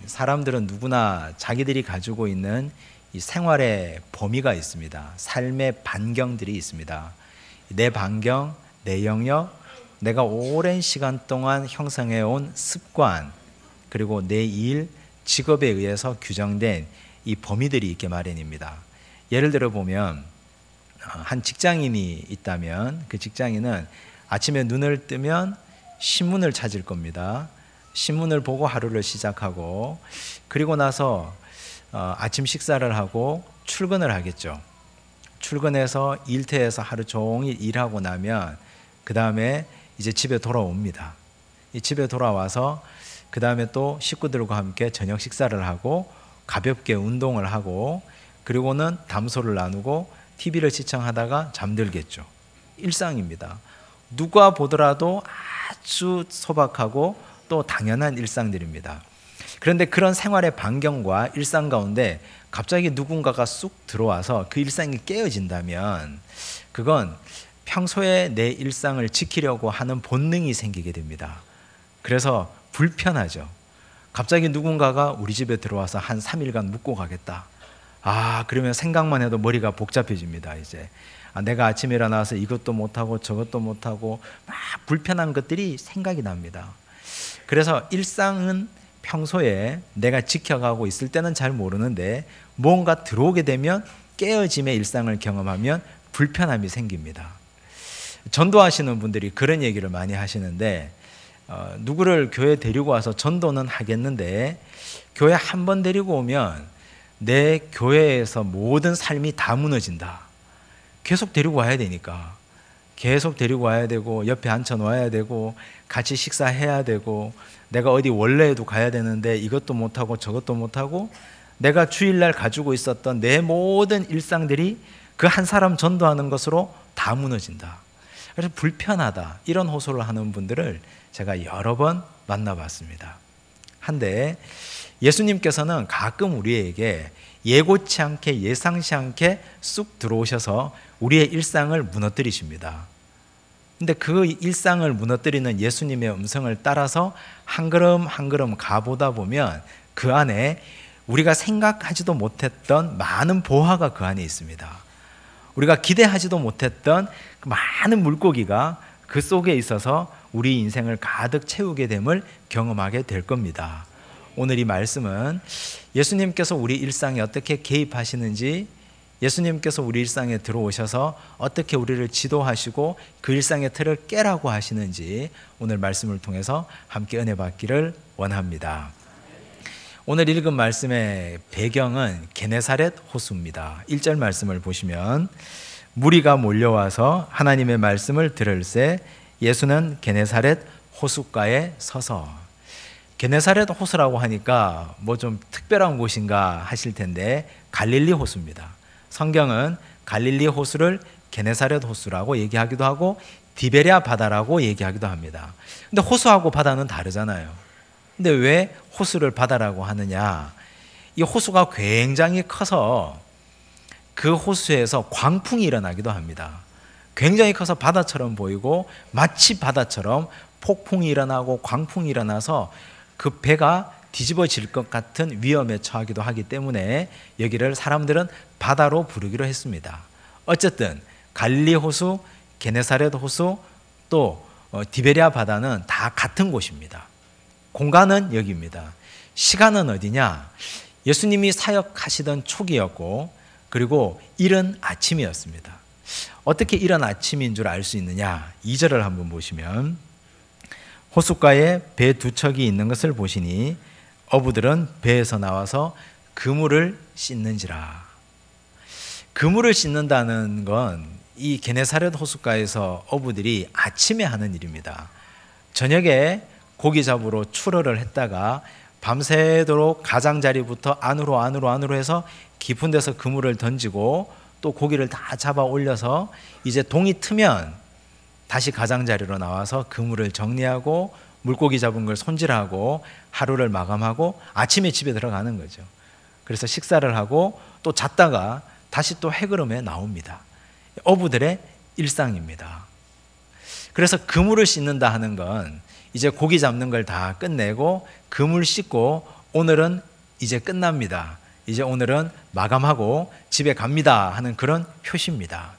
사람들은 누구나 자기들이 가지고 있는 이 생활의 범위가 있습니다. 삶의 반경들이 있습니다. 내 반경, 내 영역, 내가 오랜 시간 동안 형성해온 습관, 그리고 내 일, 직업에 의해서 규정된 이 범위들이 있게 마련입니다. 예를 들어 보면 한 직장인이 있다면 그 직장인은 아침에 눈을 뜨면 신문을 찾을 겁니다. 신문을 보고 하루를 시작하고, 그리고 나서 아침 식사를 하고 출근을 하겠죠. 출근해서 일터에서 하루 종일 일하고 나면 그 다음에 이제 집에 돌아옵니다. 이 집에 돌아와서 그 다음에 또 식구들과 함께 저녁 식사를 하고 가볍게 운동을 하고, 그리고는 담소를 나누고 TV를 시청하다가 잠들겠죠. 일상입니다. 누가 보더라도 아주 소박하고 또 당연한 일상들입니다. 그런데 그런 생활의 반경과 일상 가운데 갑자기 누군가가 쑥 들어와서 그 일상이 깨어진다면 그건 평소에 내 일상을 지키려고 하는 본능이 생기게 됩니다. 그래서 불편하죠. 갑자기 누군가가 우리 집에 들어와서 한 3일간 묵고 가겠다. 그러면 생각만 해도 머리가 복잡해집니다. 이제 내가 아침에 일어나서 이것도 못하고 저것도 못하고 막 불편한 것들이 생각이 납니다. 그래서 일상은 평소에 내가 지켜가고 있을 때는 잘 모르는데 뭔가 들어오게 되면 깨어짐의 일상을 경험하면 불편함이 생깁니다. 전도하시는 분들이 그런 얘기를 많이 하시는데, 누구를 교회에 데리고 와서 전도는 하겠는데 교회 한 번 데리고 오면 내 교회에서 모든 삶이 다 무너진다. 계속 데리고 와야 되니까. 계속 데리고 와야 되고 옆에 앉혀 놓아야 되고 같이 식사해야 되고, 내가 어디 원래에도 가야 되는데 이것도 못하고 저것도 못하고, 내가 주일날 가지고 있었던 내 모든 일상들이 그 한 사람 전도하는 것으로 다 무너진다. 그래서 불편하다, 이런 호소를 하는 분들을 제가 여러 번 만나봤습니다. 한데 예수님께서는 가끔 우리에게 예고치 않게 예상치 않게 쑥 들어오셔서 우리의 일상을 무너뜨리십니다. 근데 그 일상을 무너뜨리는 예수님의 음성을 따라서 한 걸음 한 걸음 가보다 보면 그 안에 우리가 생각하지도 못했던 많은 보화가 그 안에 있습니다. 우리가 기대하지도 못했던 많은 물고기가 그 속에 있어서 우리 인생을 가득 채우게 됨을 경험하게 될 겁니다. 오늘 이 말씀은 예수님께서 우리 일상에 어떻게 개입하시는지, 예수님께서 우리 일상에 들어오셔서 어떻게 우리를 지도하시고 그 일상의 틀을 깨라고 하시는지 오늘 말씀을 통해서 함께 은혜 받기를 원합니다. 오늘 읽은 말씀의 배경은 게네사렛 호수입니다. 1절 말씀을 보시면 무리가 몰려와서 하나님의 말씀을 들을새 예수는 게네사렛 호숫가에 서서. 게네사렛 호수라고 하니까 뭐 좀 특별한 곳인가 하실 텐데 갈릴리 호수입니다. 성경은 갈릴리 호수를 게네사렛 호수라고 얘기하기도 하고 디베랴 바다라고 얘기하기도 합니다. 근데 호수하고 바다는 다르잖아요. 근데 왜 호수를 바다라고 하느냐? 이 호수가 굉장히 커서 그 호수에서 광풍이 일어나기도 합니다. 굉장히 커서 바다처럼 보이고 마치 바다처럼 폭풍이 일어나고 광풍이 일어나서 그 배가 뒤집어질 것 같은 위험에 처하기도 하기 때문에 여기를 사람들은 바다로 부르기로 했습니다. 어쨌든 갈릴리 호수, 게네사렛 호수, 또 디베랴 바다는 다 같은 곳입니다. 공간은 여기입니다. 시간은 어디냐? 예수님이 사역하시던 초기였고, 그리고 이른 아침이었습니다. 어떻게 이른 아침인 줄 알 수 있느냐? 2절을 한번 보시면 호숫가에 배 두 척이 있는 것을 보시니 어부들은 배에서 나와서 그물을 씻는지라. 그물을 씻는다는 건 이 게네사렛 호숫가에서 어부들이 아침에 하는 일입니다. 저녁에 고기 잡으러 출어를 했다가 밤새도록 가장자리부터 안으로 해서 깊은 데서 그물을 던지고 또 고기를 다 잡아 올려서 이제 동이 트면 다시 가장자리로 나와서 그물을 정리하고 물고기 잡은 걸 손질하고 하루를 마감하고 아침에 집에 들어가는 거죠. 그래서 식사를 하고 또 잤다가 다시 또 해그름에 나옵니다. 어부들의 일상입니다. 그래서 그물을 씻는다 하는 건 이제 고기 잡는 걸 다 끝내고 그물 씻고 오늘은 이제 끝납니다. 이제 오늘은 마감하고 집에 갑니다 하는 그런 표시입니다.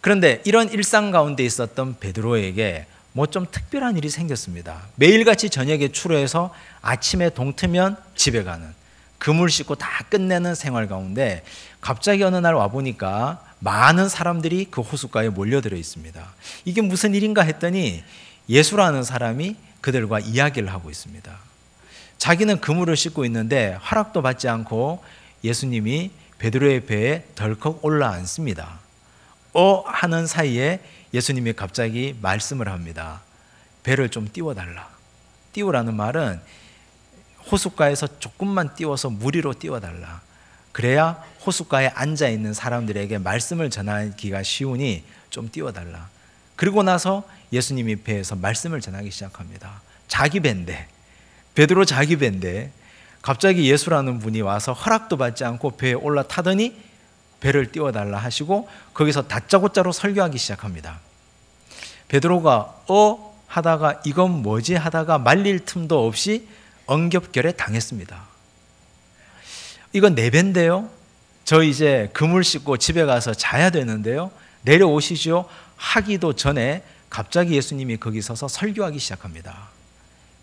그런데 이런 일상 가운데 있었던 베드로에게 뭐 좀 특별한 일이 생겼습니다. 매일같이 저녁에 출호해서 아침에 동트면 집에 가는, 그물 씻고 다 끝내는 생활 가운데 갑자기 어느 날 와보니까 많은 사람들이 그 호숫가에 몰려들어 있습니다. 이게 무슨 일인가 했더니 예수라는 사람이 그들과 이야기를 하고 있습니다. 자기는 그물을 씻고 있는데 허락도 받지 않고 예수님이 베드로의 배에 덜컥 올라앉습니다. 하는 사이에 예수님이 갑자기 말씀을 합니다. 배를 좀 띄워달라. 띄우라는 말은 호숫가에서 조금만 띄워서 물 위로 띄워달라. 그래야 호숫가에 앉아있는 사람들에게 말씀을 전하기가 쉬우니 좀 띄워달라. 그리고 나서 예수님이 배에서 말씀을 전하기 시작합니다. 자기 배인데, 베드로 자기 배인데 갑자기 예수라는 분이 와서 허락도 받지 않고 배에 올라타더니 배를 띄워달라 하시고 거기서 다짜고짜로 설교하기 시작합니다. 베드로가 하다가 이건 뭐지 하다가 말릴 틈도 없이 엉겹결에 당했습니다. 이건 내 배인데요. 저 이제 그물 씻고 집에 가서 자야 되는데요. 내려오시죠 하기도 전에 갑자기 예수님이 거기 서서 설교하기 시작합니다.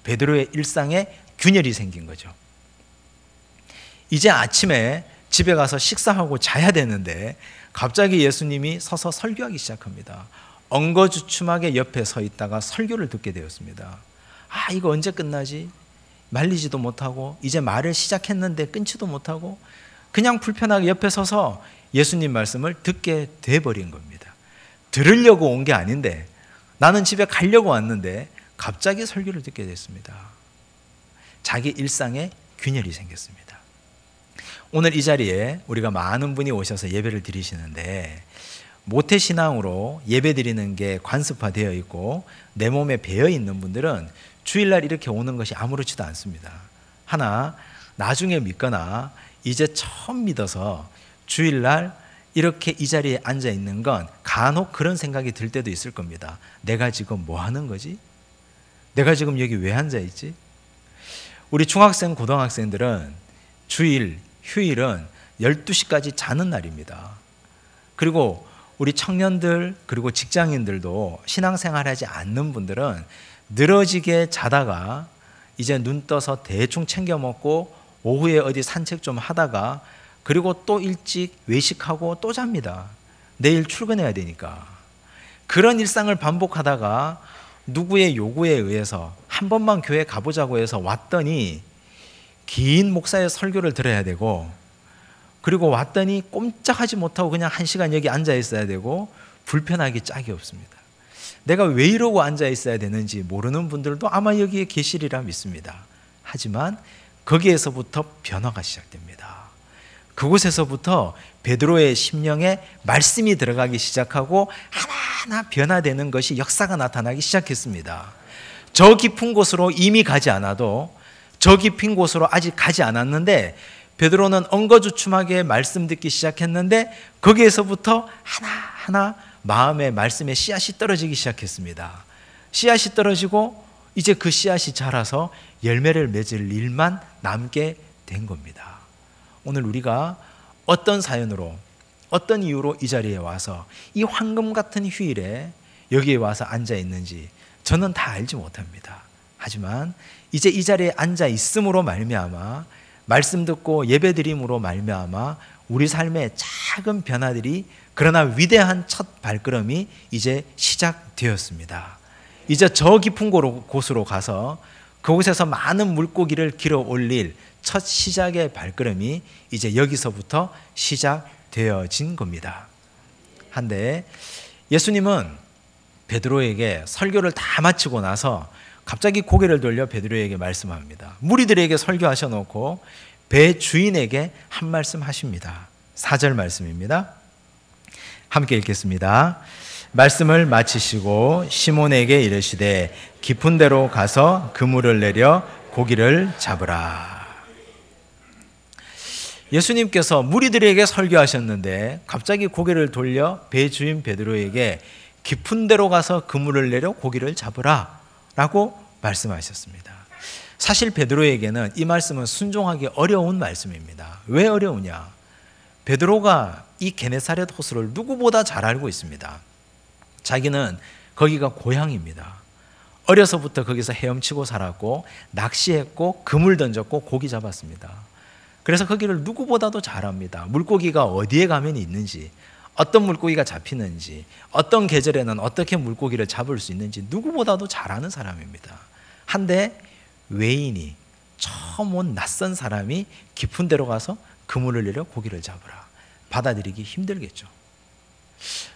베드로의 일상에 균열이 생긴 거죠. 이제 아침에 집에 가서 식사하고 자야 되는데 갑자기 예수님이 서서 설교하기 시작합니다. 엉거주춤하게 옆에 서 있다가 설교를 듣게 되었습니다. 이거 언제 끝나지? 말리지도 못하고 이제 말을 시작했는데 끊지도 못하고 그냥 불편하게 옆에 서서 예수님 말씀을 듣게 돼버린 겁니다. 들으려고 온 게 아닌데 나는 집에 가려고 왔는데 갑자기 설교를 듣게 됐습니다. 자기 일상에 균열이 생겼습니다. 오늘 이 자리에 우리가 많은 분이 오셔서 예배를 드리시는데 모태신앙으로 예배 드리는 게 관습화되어 있고 내 몸에 배어 있는 분들은 주일날 이렇게 오는 것이 아무렇지도 않습니다. 하나 나중에 믿거나 이제 처음 믿어서 주일날 이렇게 이 자리에 앉아 있는 건 간혹 그런 생각이 들 때도 있을 겁니다. 내가 지금 뭐 하는 거지? 내가 지금 여기 왜 앉아 있지? 우리 중학생, 고등학생들은 주일, 휴일은 12시까지 자는 날입니다. 그리고 우리 청년들 그리고 직장인들도 신앙생활하지 않는 분들은 늘어지게 자다가 이제 눈 떠서 대충 챙겨 먹고 오후에 어디 산책 좀 하다가 그리고 또 일찍 외식하고 또 잡니다. 내일 출근해야 되니까. 그런 일상을 반복하다가 누구의 요구에 의해서 한 번만 교회 가보자고 해서 왔더니 긴 목사의 설교를 들어야 되고 그리고 왔더니 꼼짝하지 못하고 그냥 1시간 여기 앉아 있어야 되고 불편하기 짝이 없습니다. 내가 왜 이러고 앉아 있어야 되는지 모르는 분들도 아마 여기에 계시리라 믿습니다. 하지만 거기에서부터 변화가 시작됩니다. 그곳에서부터 베드로의 심령에 말씀이 들어가기 시작하고 하나하나 변화되는 것이 역사가 나타나기 시작했습니다. 저 깊은 곳으로 이미 가지 않아도 저 깊은 곳으로 아직 가지 않았는데 베드로는 엉거주춤하게 말씀 듣기 시작했는데 거기에서부터 하나하나 마음의 말씀의 씨앗이 떨어지기 시작했습니다. 씨앗이 떨어지고 이제 그 씨앗이 자라서 열매를 맺을 일만 남게 된 겁니다. 오늘 우리가 어떤 사연으로 어떤 이유로 이 자리에 와서 이 황금 같은 휴일에 여기에 와서 앉아 있는지 저는 다 알지 못합니다. 하지만 이제 이 자리에 앉아 있음으로 말미암아 말씀 듣고 예배드림으로 말미암아 우리 삶의 작은 변화들이 그러나 위대한 첫 발걸음이 이제 시작되었습니다. 이제 저 깊은 곳으로 가서 그곳에서 많은 물고기를 길어 올릴 첫 시작의 발걸음이 이제 여기서부터 시작되어진 겁니다. 한데 예수님은 베드로에게 설교를 다 마치고 나서 갑자기 고개를 돌려 베드로에게 말씀합니다. 무리들에게 설교하셔 놓고 배 주인에게 한 말씀 하십니다. 4절 말씀입니다. 함께 읽겠습니다. 말씀을 마치시고 시몬에게 이르시되 깊은 데로 가서 그물을 내려 고기를 잡으라. 예수님께서 무리들에게 설교하셨는데 갑자기 고개를 돌려 배 주인 베드로에게 깊은 데로 가서 그물을 내려 고기를 잡으라 라고 말씀하셨습니다. 사실 베드로에게는 이 말씀은 순종하기 어려운 말씀입니다. 왜 어려우냐? 베드로가 이 게네사렛 호수를 누구보다 잘 알고 있습니다. 자기는 거기가 고향입니다. 어려서부터 거기서 헤엄치고 살았고 낚시했고 그물 던졌고 고기 잡았습니다. 그래서 거기를 누구보다도 잘 압니다. 물고기가 어디에 가면 있는지, 어떤 물고기가 잡히는지, 어떤 계절에는 어떻게 물고기를 잡을 수 있는지 누구보다도 잘 아는 사람입니다. 한데 외인이, 처음 온 낯선 사람이 깊은 데로 가서 그물을 내려 고기를 잡으라. 받아들이기 힘들겠죠.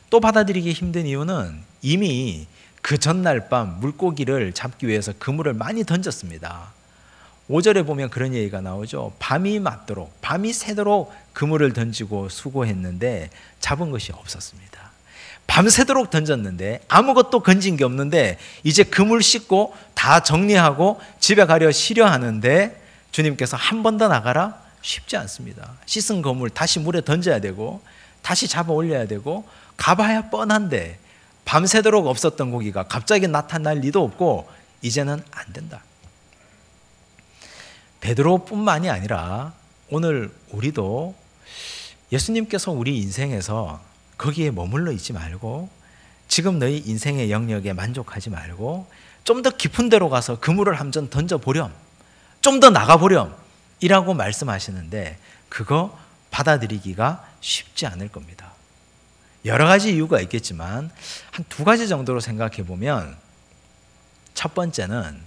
또 받아들이기 힘든 이유는 이미 그 전날 밤 물고기를 잡기 위해서 그물을 많이 던졌습니다. 5절에 보면 그런 얘기가 나오죠. 밤이 맞도록, 밤이 새도록 그물을 던지고 수고했는데 잡은 것이 없었습니다. 밤새도록 던졌는데 아무것도 건진 게 없는데 이제 그물 씻고 다 정리하고 집에 가려 쉬려 하는데 주님께서 한 번 더 나가라? 쉽지 않습니다. 씻은 그물 다시 물에 던져야 되고 다시 잡아 올려야 되고 가봐야 뻔한데 밤새도록 없었던 고기가 갑자기 나타날 리도 없고 이제는 안 된다. 베드로뿐만이 아니라 오늘 우리도 예수님께서 우리 인생에서 거기에 머물러 있지 말고 지금 너희 인생의 영역에 만족하지 말고 좀 더 깊은 데로 가서 그물을 한 점 던져보렴, 좀 더 나가보렴 이라고 말씀하시는데 그거 받아들이기가 쉽지 않을 겁니다. 여러 가지 이유가 있겠지만 한 두 가지 정도로 생각해 보면, 첫 번째는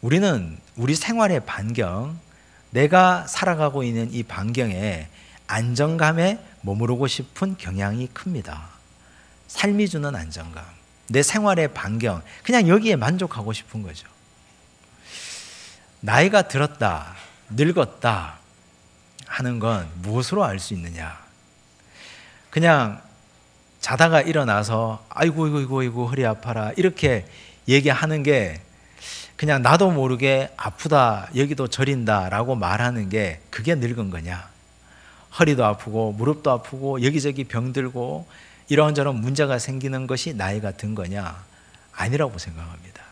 우리는 우리 생활의 반경, 내가 살아가고 있는 이 반경에 안정감에 머무르고 싶은 경향이 큽니다. 삶이 주는 안정감, 내 생활의 반경, 그냥 여기에 만족하고 싶은 거죠. 나이가 들었다, 늙었다 하는 건 무엇으로 알 수 있느냐? 그냥 자다가 일어나서 아이고 이고 허리 아파라 이렇게 얘기하는 게 그냥 나도 모르게 아프다, 여기도 저린다 라고 말하는 게 그게 늙은 거냐? 허리도 아프고 무릎도 아프고 여기저기 병들고 이런저런 문제가 생기는 것이 나이가 든 거냐? 아니라고 생각합니다.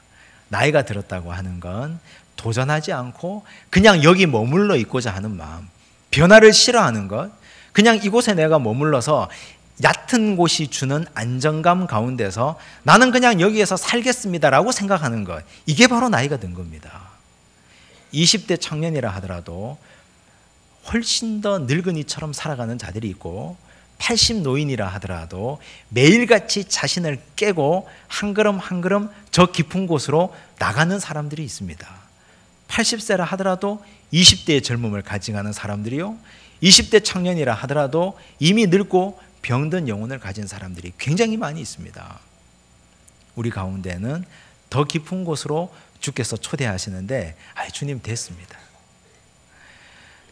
나이가 들었다고 하는 건 도전하지 않고 그냥 여기 머물러 있고자 하는 마음, 변화를 싫어하는 것, 그냥 이곳에 내가 머물러서 얕은 곳이 주는 안정감 가운데서 나는 그냥 여기에서 살겠습니다라고 생각하는 것, 이게 바로 나이가 든 겁니다. 20대 청년이라 하더라도 훨씬 더 늙은이처럼 살아가는 자들이 있고 80 노인이라 하더라도 매일같이 자신을 깨고 한 걸음 한 걸음 저 깊은 곳으로 나가는 사람들이 있습니다. 80세라 하더라도 20대의 젊음을 가져가는 사람들이요, 20대 청년이라 하더라도 이미 늙고 병든 영혼을 가진 사람들이 굉장히 많이 있습니다. 우리 가운데는 더 깊은 곳으로 주께서 초대하시는데 주님 됐습니다.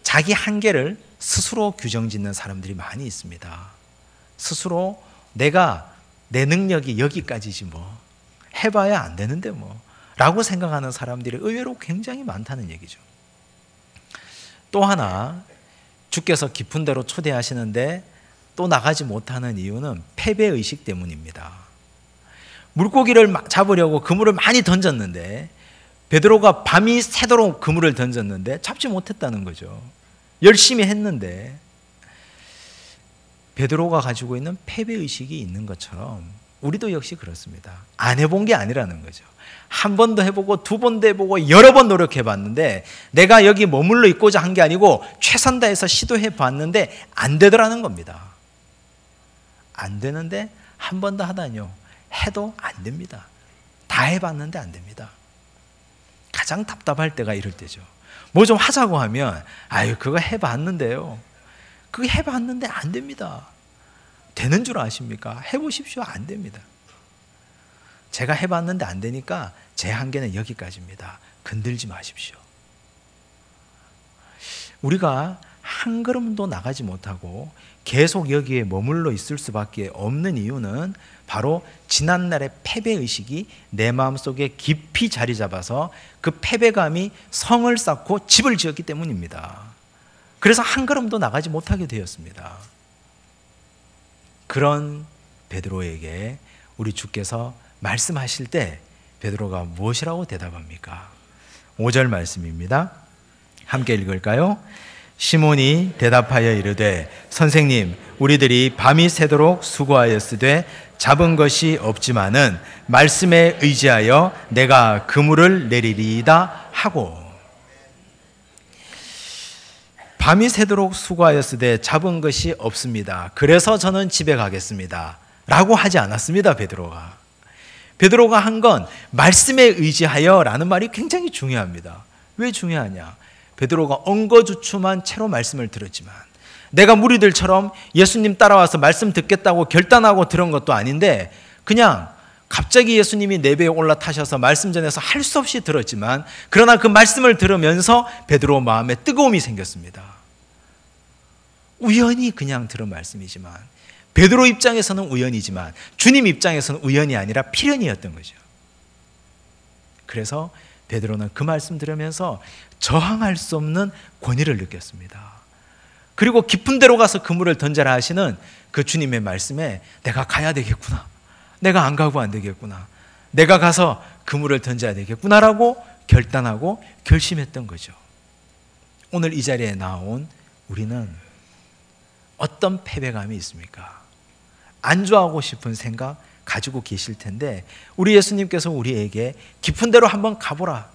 자기 한계를 스스로 규정짓는 사람들이 많이 있습니다. 스스로 내가 내 능력이 여기까지지 뭐 해봐야 안 되는데 뭐 라고 생각하는 사람들이 의외로 굉장히 많다는 얘기죠. 또 하나, 주께서 깊은 데로 초대하시는데 또 나가지 못하는 이유는 패배의식 때문입니다. 물고기를 잡으려고 그물을 많이 던졌는데 베드로가 밤이 새도록 그물을 던졌는데 잡지 못했다는 거죠. 열심히 했는데 베드로가 가지고 있는 패배의식이 있는 것처럼 우리도 역시 그렇습니다. 안 해본 게 아니라는 거죠. 한 번도 해보고 두 번도 해보고 여러 번 노력해봤는데 내가 여기 머물러 있고자 한 게 아니고 최선 다해서 시도해봤는데 안 되더라는 겁니다. 안 되는데 한 번 더 하다니요. 해도 안 됩니다. 다 해봤는데 안 됩니다. 가장 답답할 때가 이럴 때죠. 뭐 좀 하자고 하면 그거 해봤는데요. 그거 해봤는데 안 됩니다. 되는 줄 아십니까? 해보십시오. 안 됩니다. 제가 해봤는데 안 되니까 제 한계는 여기까지입니다. 건들지 마십시오. 우리가 한 걸음도 나가지 못하고 계속 여기에 머물러 있을 수밖에 없는 이유는 바로 지난날의 패배의식이 내 마음속에 깊이 자리 잡아서 그 패배감이 성을 쌓고 집을 지었기 때문입니다. 그래서 한 걸음도 나가지 못하게 되었습니다. 그런 베드로에게 우리 주께서 말씀하실 때 베드로가 무엇이라고 대답합니까? 5절 말씀입니다. 함께 읽을까요? 시몬이 대답하여 이르되 선생님 우리들이 밤이 새도록 수고하였으되 잡은 것이 없지만은 말씀에 의지하여 내가 그물을 내리리이다 하고, 밤이 새도록 수고하였으되 잡은 것이 없습니다. 그래서 저는 집에 가겠습니다. 라고 하지 않았습니다. 베드로가 한 건 말씀에 의지하여 라는 말이 굉장히 중요합니다. 왜 중요하냐? 베드로가 엉거주춤한 채로 말씀을 들었지만 내가 무리들처럼 예수님 따라와서 말씀 듣겠다고 결단하고 들은 것도 아닌데 그냥 갑자기 예수님이 내배에 올라타셔서 말씀 전해서 할 수 없이 들었지만 그러나 그 말씀을 들으면서 베드로 마음에 뜨거움이 생겼습니다. 우연히 그냥 들은 말씀이지만 베드로 입장에서는 우연이지만 주님 입장에서는 우연이 아니라 필연이었던 거죠. 그래서 베드로는 그 말씀 들으면서 저항할 수 없는 권위를 느꼈습니다. 그리고 깊은 데로 가서 그물을 던져라 하시는 그 주님의 말씀에 내가 가야 되겠구나, 내가 안 가고 안 되겠구나, 내가 가서 그물을 던져야 되겠구나라고 결단하고 결심했던 거죠. 오늘 이 자리에 나온 우리는 어떤 패배감이 있습니까? 안주하고 싶은 생각 가지고 계실 텐데 우리 예수님께서 우리에게 깊은 데로 한번 가보라,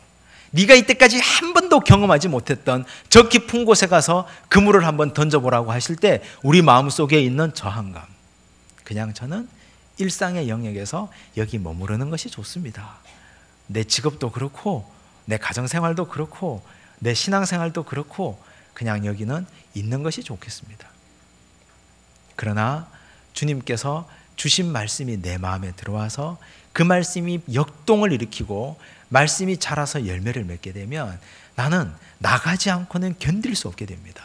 네가 이때까지 한 번도 경험하지 못했던 저 깊은 곳에 가서 그물을 한번 던져보라고 하실 때 우리 마음속에 있는 저항감, 그냥 저는 일상의 영역에서 여기 머무르는 것이 좋습니다. 내 직업도 그렇고 내 가정생활도 그렇고 내 신앙생활도 그렇고 그냥 여기는 있는 것이 좋겠습니다. 그러나 주님께서 주신 말씀이 내 마음에 들어와서 그 말씀이 역동을 일으키고 말씀이 자라서 열매를 맺게 되면 나는 나가지 않고는 견딜 수 없게 됩니다.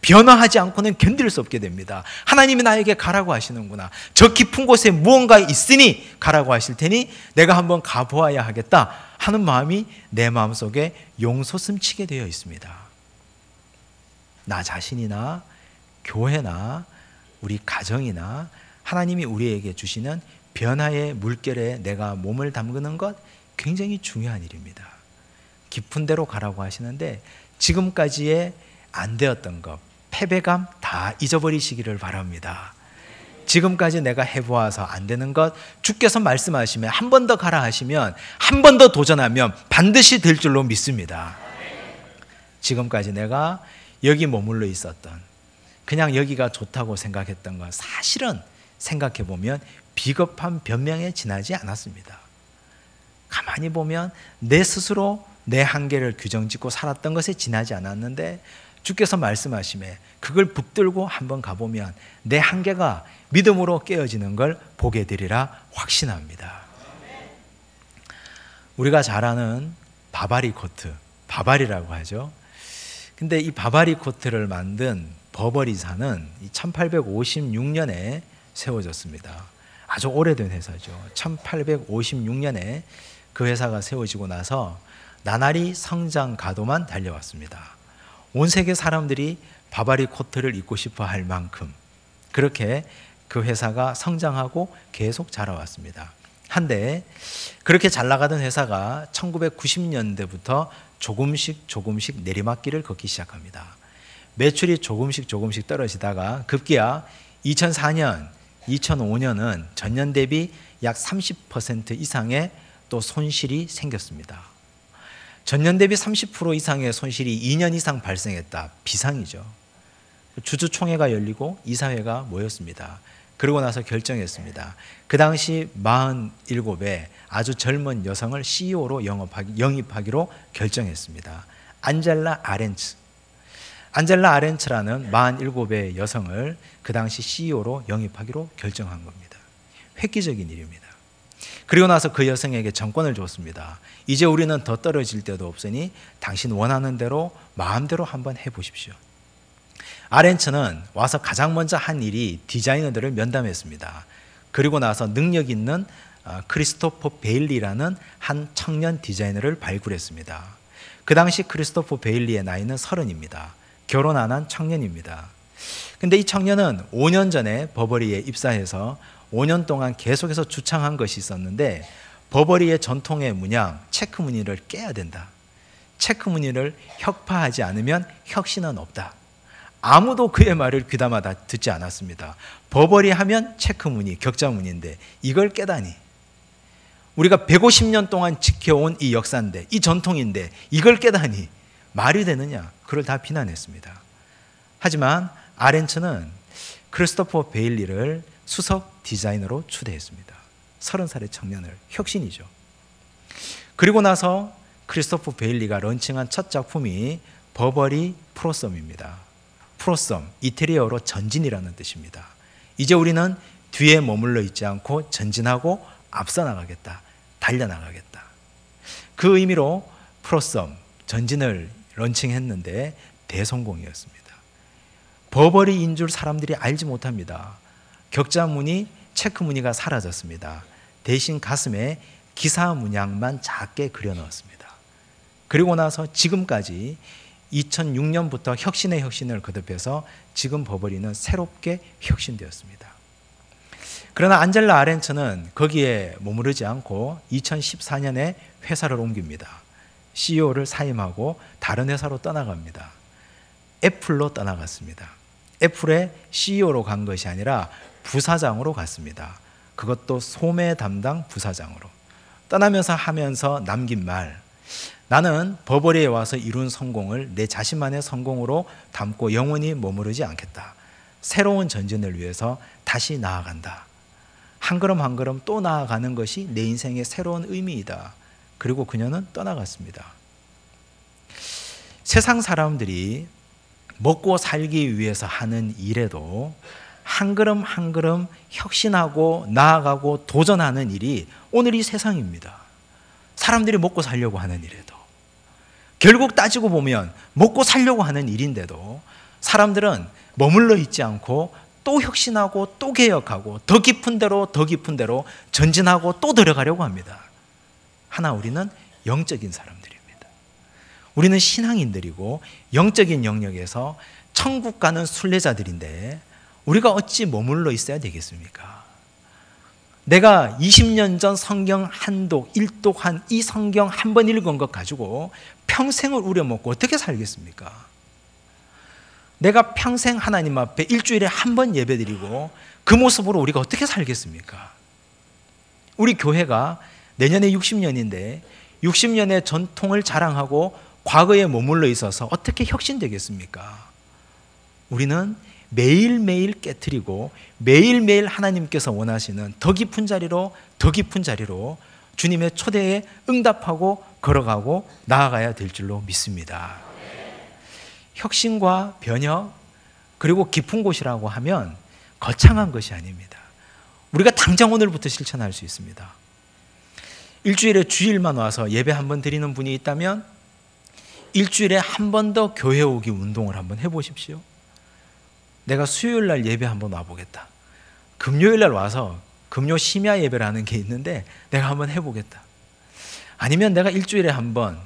변화하지 않고는 견딜 수 없게 됩니다. 하나님이 나에게 가라고 하시는구나, 저 깊은 곳에 무언가 있으니 가라고 하실 테니 내가 한번 가보아야 하겠다 하는 마음이 내 마음속에 용솟음치게 되어 있습니다. 나 자신이나 교회나 우리 가정이나 하나님이 우리에게 주시는 변화의 물결에 내가 몸을 담그는 것 굉장히 중요한 일입니다. 깊은 데로 가라고 하시는데 지금까지의 안 되었던 것, 패배감 다 잊어버리시기를 바랍니다. 지금까지 내가 해보아서 안 되는 것 주께서 말씀하시면 한 번 더 가라 하시면 한 번 더 도전하면 반드시 될 줄로 믿습니다. 지금까지 내가 여기 머물러 있었던, 그냥 여기가 좋다고 생각했던 건 사실은 생각해보면 비겁한 변명에 지나지 않았습니다. 가만히 보면 내 스스로 내 한계를 규정짓고 살았던 것에 지나지 않았는데 주께서 말씀하시매 그걸 붙들고 한번 가보면 내 한계가 믿음으로 깨어지는 걸 보게 되리라 확신합니다. 우리가 잘 아는 바바리 코트, 바바리라고 하죠. 근데 이 바바리 코트를 만든 버버리사는 1856년에 세워졌습니다. 아주 오래된 회사죠. 1856년에 그 회사가 세워지고 나서 나날이 성장 가도만 달려왔습니다. 온 세계 사람들이 바바리 코트를 입고 싶어 할 만큼 그렇게 그 회사가 성장하고 계속 자라왔습니다. 한데 그렇게 잘 나가던 회사가 1990년대부터 조금씩 내리막길을 걷기 시작합니다. 매출이 조금씩 떨어지다가 급기야 2004년, 2005년은 전년 대비 약 30% 이상의 또 손실이 생겼습니다. 전년 대비 30% 이상의 손실이 2년 이상 발생했다. 비상이죠. 주주총회가 열리고 이사회가 모였습니다. 그러고 나서 결정했습니다. 그 당시 47의 아주 젊은 여성을 CEO로 영입하기로 결정했습니다. 안젤라 아렌츠라는 47의 여성을 그 당시 CEO로 영입하기로 결정한 겁니다. 획기적인 일입니다. 그리고 나서 그 여성에게 정권을 줬습니다. 이제 우리는 더 떨어질 데도 없으니 당신 원하는 대로 마음대로 한번 해보십시오. 아렌츠는 와서 가장 먼저 한 일이 디자이너들을 면담했습니다. 그리고 나서 능력 있는 크리스토퍼 베일리라는 한 청년 디자이너를 발굴했습니다. 그 당시 크리스토퍼 베일리의 나이는 30입니다. 결혼 안 한 청년입니다. 근데 이 청년은 5년 전에 버버리에 입사해서 5년 동안 계속해서 주창한 것이 있었는데 버버리의 전통의 문양 체크 무늬를 깨야 된다. 체크 무늬를 혁파하지 않으면 혁신은 없다. 아무도 그의 말을 귀담아 듣지 않았습니다. 버버리 하면 체크 무늬, 격자 무늬인데 이걸 깨다니. 우리가 150년 동안 지켜온 이 역사인데, 이 전통인데 이걸 깨다니 말이 되느냐? 그걸 다 비난했습니다. 하지만 아렌츠는 크리스토퍼 베일리를 수석 디자이너로 추대했습니다. 30살의 청년을, 혁신이죠. 그리고 나서 크리스토퍼 베일리가 런칭한 첫 작품이 버버리 프로썸입니다. 프로썸, 이태리어로 전진이라는 뜻입니다. 이제 우리는 뒤에 머물러 있지 않고 전진하고 앞서 나가겠다, 달려나가겠다. 그 의미로 프로썸, 전진을 런칭했는데 대성공이었습니다. 버버리인 줄 사람들이 알지 못합니다. 격자 무늬, 체크 무늬가 사라졌습니다. 대신 가슴에 기사 문양만 작게 그려 넣었습니다. 그리고 나서 지금까지 2006년부터 혁신의 혁신을 거듭해서 지금 버버리는 새롭게 혁신되었습니다. 그러나 안젤라 아렌츠는 거기에 머무르지 않고 2014년에 회사를 옮깁니다. CEO를 사임하고 다른 회사로 떠나갑니다. 애플로 떠나갔습니다. 애플의 CEO로 간 것이 아니라 부사장으로 갔습니다. 그것도 소매 담당 부사장으로. 떠나면서 하면서 남긴 말, 나는 버버리에 와서 이룬 성공을 내 자신만의 성공으로 담고 영원히 머무르지 않겠다. 새로운 전진을 위해서 다시 나아간다. 한 걸음 한 걸음 또 나아가는 것이 내 인생의 새로운 의미이다. 그리고 그녀는 떠나갔습니다. 세상 사람들이 먹고 살기 위해서 하는 일에도 한 걸음 한 걸음 혁신하고 나아가고 도전하는 일이 오늘 이 세상입니다. 사람들이 먹고 살려고 하는 일에도, 결국 따지고 보면 먹고 살려고 하는 일인데도 사람들은 머물러 있지 않고 또 혁신하고 또 개혁하고 더 깊은 데로 더 깊은 데로 전진하고 또 들어가려고 합니다. 하나 우리는 영적인 사람들입니다. 우리는 신앙인들이고 영적인 영역에서 천국 가는 순례자들인데 우리가 어찌 머물러 있어야 되겠습니까? 내가 20년 전 성경 한독, 일독한 이 성경 한 번 읽은 것 가지고 평생을 우려먹고 어떻게 살겠습니까? 내가 평생 하나님 앞에 일주일에 한 번 예배드리고 그 모습으로 우리가 어떻게 살겠습니까? 우리 교회가 내년에 60년인데 60년의 전통을 자랑하고 과거에 머물러 있어서 어떻게 혁신되겠습니까? 우리는 매일매일 깨트리고 매일매일 하나님께서 원하시는 더 깊은 자리로 더 깊은 자리로 주님의 초대에 응답하고 걸어가고 나아가야 될 줄로 믿습니다. 혁신과 변혁 그리고 깊은 곳이라고 하면 거창한 것이 아닙니다. 우리가 당장 오늘부터 실천할 수 있습니다. 일주일에 주일만 와서 예배 한 번 드리는 분이 있다면 일주일에 한 번 더 교회 오기 운동을 한번 해보십시오. 내가 수요일 날 예배 한번 와보겠다. 금요일 날 와서 금요 심야 예배라는 게 있는데 내가 한번 해보겠다. 아니면 내가 일주일에 한 번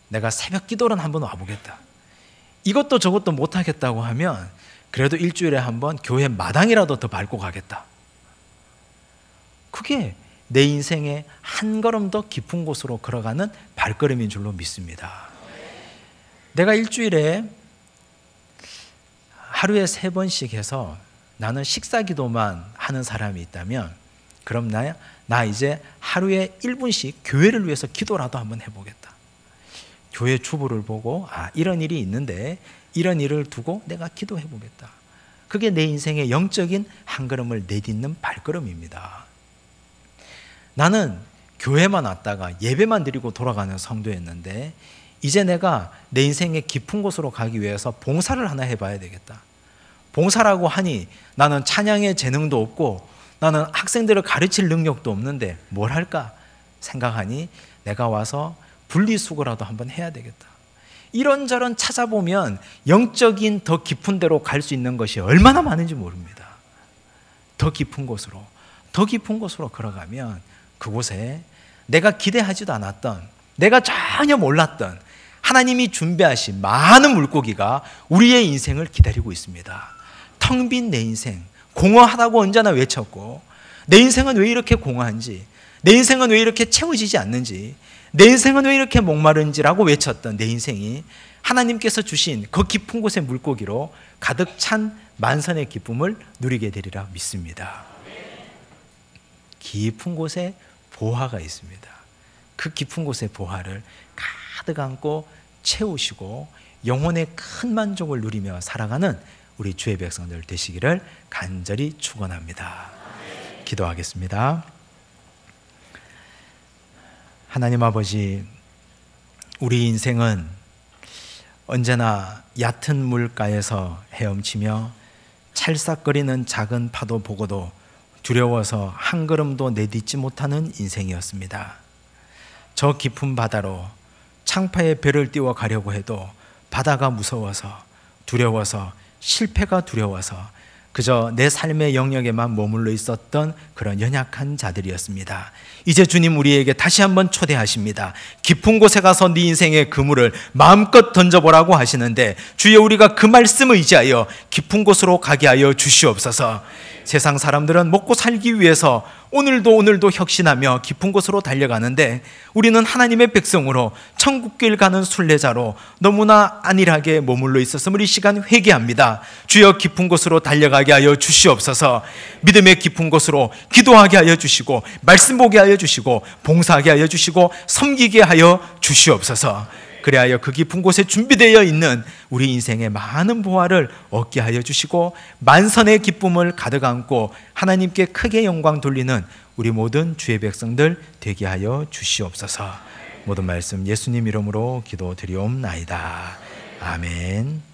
내가 새벽 기도는 한번 와보겠다. 이것도 저것도 못하겠다고 하면 그래도 일주일에 한 번 교회 마당이라도 더 밟고 가겠다. 그게 내 인생의 한 걸음 더 깊은 곳으로 걸어가는 발걸음인 줄로 믿습니다. 내가 일주일에 하루에 3번씩 해서 나는 식사 기도만 하는 사람이 있다면 그럼 나 이제 하루에 1분씩 교회를 위해서 기도라도 한번 해보겠다. 교회 주보를 보고 이런 일이 있는데 이런 일을 두고 내가 기도해보겠다. 그게 내 인생의 영적인 한 걸음을 내딛는 발걸음입니다. 나는 교회만 왔다가 예배만 드리고 돌아가는 성도였는데 이제 내가 내 인생의 깊은 곳으로 가기 위해서 봉사를 하나 해봐야 되겠다. 봉사라고 하니 나는 찬양의 재능도 없고 나는 학생들을 가르칠 능력도 없는데 뭘 할까 생각하니 내가 와서 분리수거라도 한번 해야 되겠다. 이런저런 찾아보면 영적인 더 깊은 데로 갈 수 있는 것이 얼마나 많은지 모릅니다. 더 깊은 곳으로 걸어가면 그곳에 내가 기대하지도 않았던, 내가 전혀 몰랐던 하나님이 준비하신 많은 물고기가 우리의 인생을 기다리고 있습니다. 텅 빈 내 인생, 공허하다고 언제나 외쳤고 내 인생은 왜 이렇게 공허한지, 내 인생은 왜 이렇게 채워지지 않는지, 내 인생은 왜 이렇게 목마른지라고 외쳤던 내 인생이 하나님께서 주신 그 깊은 곳의 물고기로 가득 찬 만선의 기쁨을 누리게 되리라 믿습니다. 깊은 곳에 보화가 있습니다. 그 깊은 곳의 보화를 가득 안고 채우시고 영혼의 큰 만족을 누리며 살아가는 우리 주의 백성들 되시기를 간절히 축원합니다. 기도하겠습니다. 하나님 아버지, 우리 인생은 언제나 얕은 물가에서 헤엄치며 찰싹거리는 작은 파도 보고도 두려워서 한 걸음도 내딛지 못하는 인생이었습니다. 저 깊은 바다로 창파의 배를 띄워 가려고 해도 바다가 무서워서, 두려워서, 실패가 두려워서 그저 내 삶의 영역에만 머물러 있었던 그런 연약한 자들이었습니다. 이제 주님 우리에게 다시 한번 초대하십니다. 깊은 곳에 가서 네 인생의 그물을 마음껏 던져보라고 하시는데, 주여 우리가 그 말씀을 의지하여 깊은 곳으로 가게 하여 주시옵소서. 세상 사람들은 먹고 살기 위해서 오늘도 혁신하며 깊은 곳으로 달려가는데, 우리는 하나님의 백성으로 천국길 가는 순례자로 너무나 안일하게 머물러 있었음을 이 시간 회개합니다. 주여 깊은 곳으로 달려가게 하여 주시옵소서. 믿음의 깊은 곳으로 기도하게 하여 주시고, 말씀 보게 하여 주시고, 봉사하게 하여 주시고, 섬기게 하여 주시옵소서. 그래야 그 깊은 곳에 준비되어 있는 우리 인생의 많은 보화를 얻게 하여 주시고, 만선의 기쁨을 가득 안고 하나님께 크게 영광 돌리는 우리 모든 주의 백성들 되게 하여 주시옵소서. 모든 말씀 예수님 이름으로 기도드리옵나이다. 아멘.